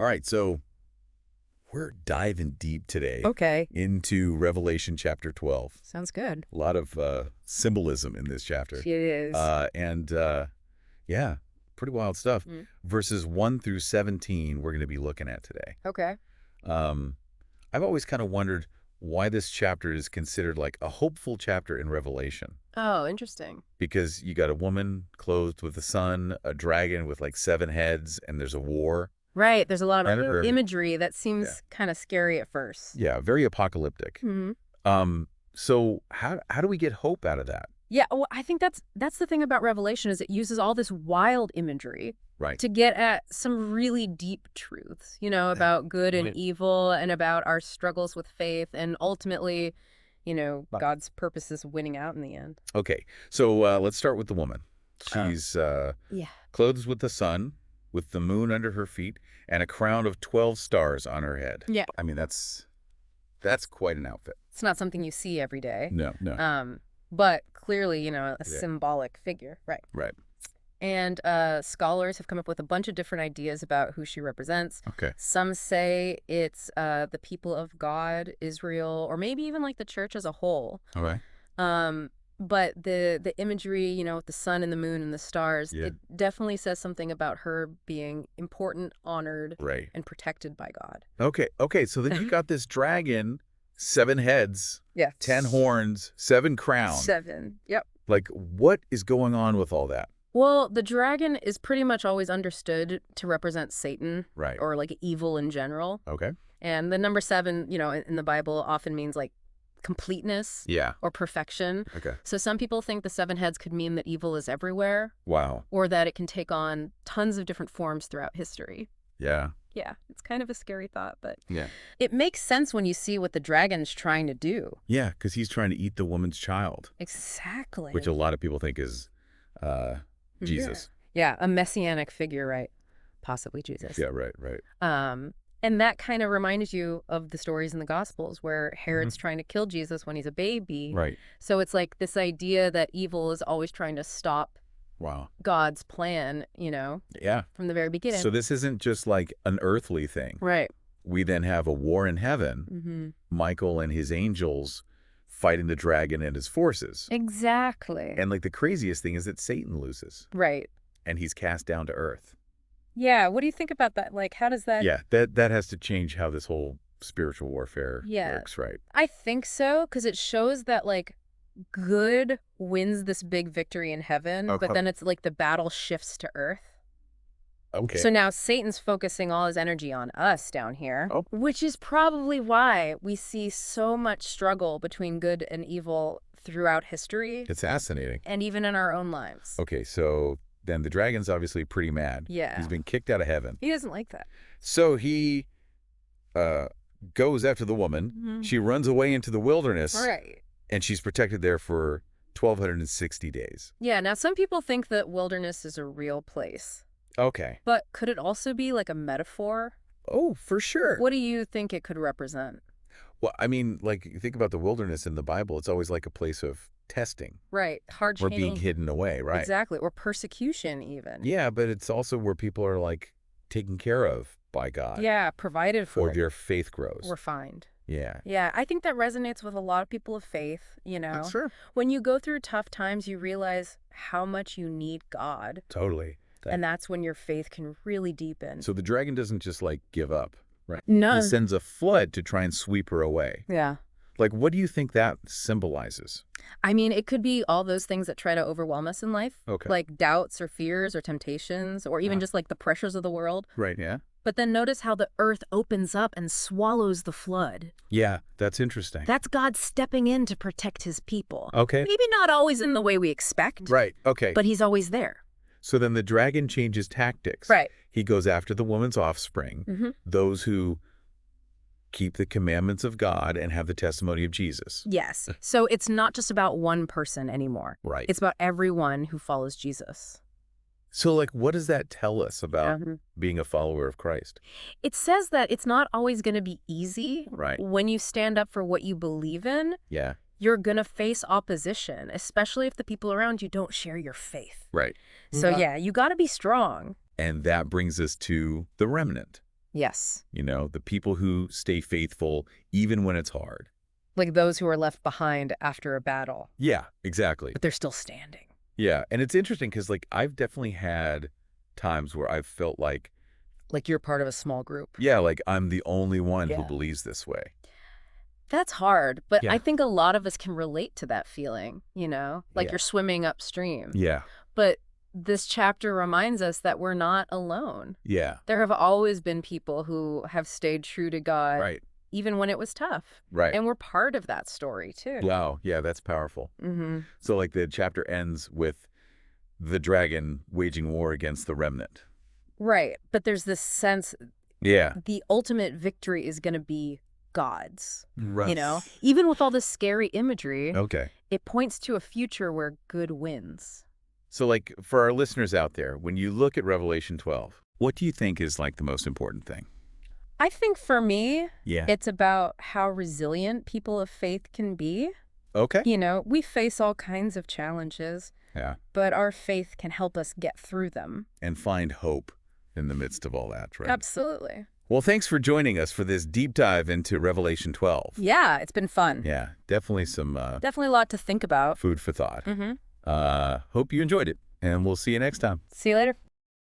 All right, so we're diving deep today Okay. into Revelation chapter 12. Sounds good. A lot of symbolism in this chapter. It is. Yeah, pretty wild stuff. Mm. Verses 1 through 17 we're going to be looking at today. Okay. I've always kind of wondered why this chapter is considered like a hopeful chapter in Revelation. Oh, interesting. Because you got a woman clothed with the sun, a dragon with like 7 heads, and there's a war. Right. There's a lot of Predator. imagery that seems kind of scary at first. Yeah, very apocalyptic. Mm-hmm. So how do we get hope out of that? Yeah, well, I think that's the thing about Revelation is it uses all this wild imagery Right. to get at some really deep truths, about good and evil and about our struggles with faith and ultimately, God's purposes winning out in the end. Okay, so let's start with the woman. She's clothed with the sun, with the moon under her feet, and a crown of 12 stars on her head. Yeah. I mean, that's quite an outfit. It's not something you see every day. No. But clearly, a symbolic figure. Right. Right. And scholars have come up with a bunch of different ideas about who she represents. Okay. Some say it's the people of God, Israel, or maybe even like the church as a whole. All right. But the imagery, with the sun and the moon and the stars, it definitely says something about her being important, honored, Right. and protected by God. Okay, so then you got this dragon, 7 heads, Yeah. 10 horns, 7 crowns. 7. Yep. Like, what is going on with all that? Well, the dragon is pretty much always understood to represent Satan. Right. Or like evil in general. Okay. And the number 7, in the Bible often means like completeness. Yeah. Or perfection. Okay. So some people think the 7 heads could mean that evil is everywhere. Wow. Or that it can take on tons of different forms throughout history. Yeah. Yeah, it's kind of a scary thought, but Yeah. it makes sense when you see what the dragon's trying to do. Yeah, because he's trying to eat the woman's child, Exactly. which a lot of people think is Jesus. Yeah, a messianic figure, right? Possibly Jesus. Yeah, right. And that kind of reminds you of the stories in the Gospels where Herod's trying to kill Jesus when he's a baby. Right. So it's like this idea that evil is always trying to stop Wow. God's plan, Yeah. from the very beginning. So this isn't just like an earthly thing. Right. We then have a war in heaven. Mm-hmm. Michael and his angels fighting the dragon and his forces. Exactly. And like the craziest thing is that Satan loses. Right. And he's cast down to earth. Yeah. What do you think about that? Like, how does that... Yeah, that has to change how this whole spiritual warfare Yeah. works, right? I think so, because it shows that, like, good wins this big victory in heaven, Okay. but then it's like the battle shifts to earth. Okay. So now Satan's focusing all his energy on us down here, Oh. which is probably why we see so much struggle between good and evil throughout history It's fascinating. and even in our own lives. Okay, so then the dragon's obviously pretty mad. Yeah. He's been kicked out of heaven. He doesn't like that. So he goes after the woman. Mhm. She runs away into the wilderness, Right. and she's protected there for 1,260 days. Yeah, now some people think that wilderness is a real place, Okay. but could it also be like a metaphor? Oh, for sure. What do you think it could represent? Well, I mean, like, you think about the wilderness in the Bible, it's always like a place of testing. Right. Hard Or training. being hidden away, right? Exactly. Or persecution even. Yeah, but it's also where people are, like, taken care of by God. Yeah, provided for. Or their faith grows. Refined. Yeah. Yeah, I think that resonates with a lot of people of faith, Sure. When you go through tough times, you realize how much you need God. Totally. And that's when your faith can really deepen. So the dragon doesn't just, like, give up, right? No. He sends a flood to try and sweep her away. Yeah. Like, what do you think that symbolizes? I mean, it could be all those things that try to overwhelm us in life. Okay. Like doubts or fears or temptations or even just like the pressures of the world. Right, yeah? But then notice how the earth opens up and swallows the flood. Yeah, that's interesting. That's God stepping in to protect his people. Okay. Maybe not always in the way we expect. Right, okay. But he's always there. So then the dragon changes tactics. Right. He goes after the woman's offspring, those who keep the commandments of God and have the testimony of Jesus. Yes. So it's not just about one person anymore. Right. It's about everyone who follows Jesus. So, like, what does that tell us about being a follower of Christ? It says that it's not always going to be easy. Right. When you stand up for what you believe in, Yeah. you're going to face opposition, especially if the people around you don't share your faith. Right. So, yeah, you got to be strong. And that brings us to the remnant. Yes. The people who stay faithful even when it's hard. Like those who are left behind after a battle. Yeah, exactly. But they're still standing. Yeah, and it's interesting because, I've definitely had times where I've felt like you're part of a small group. Yeah, I'm the only one who believes this way. That's hard, but Yeah. I think a lot of us can relate to that feeling, like you're swimming upstream. Yeah. But this chapter reminds us that we're not alone. Yeah. There have always been people who have stayed true to God, Right. even when it was tough. Right. And we're part of that story, too. Wow. Yeah, that's powerful. Mm-hmm. So, the chapter ends with the dragon waging war against the remnant. Right. But there's this sense the ultimate victory is going to be God's. Right. Even with all this scary imagery, Okay. it points to a future where good wins. So, for our listeners out there, when you look at Revelation 12, what do you think is, the most important thing? I think for me, Yeah. it's about how resilient people of faith can be. Okay. We face all kinds of challenges. Yeah. But our faith can help us get through them. And find hope in the midst of all that, right? Absolutely. Well, thanks for joining us for this deep dive into Revelation 12. Yeah, it's been fun. Yeah, definitely some definitely a lot to think about. Food for thought. Mm-hmm. Hope you enjoyed it, and we'll see you next time. See you later.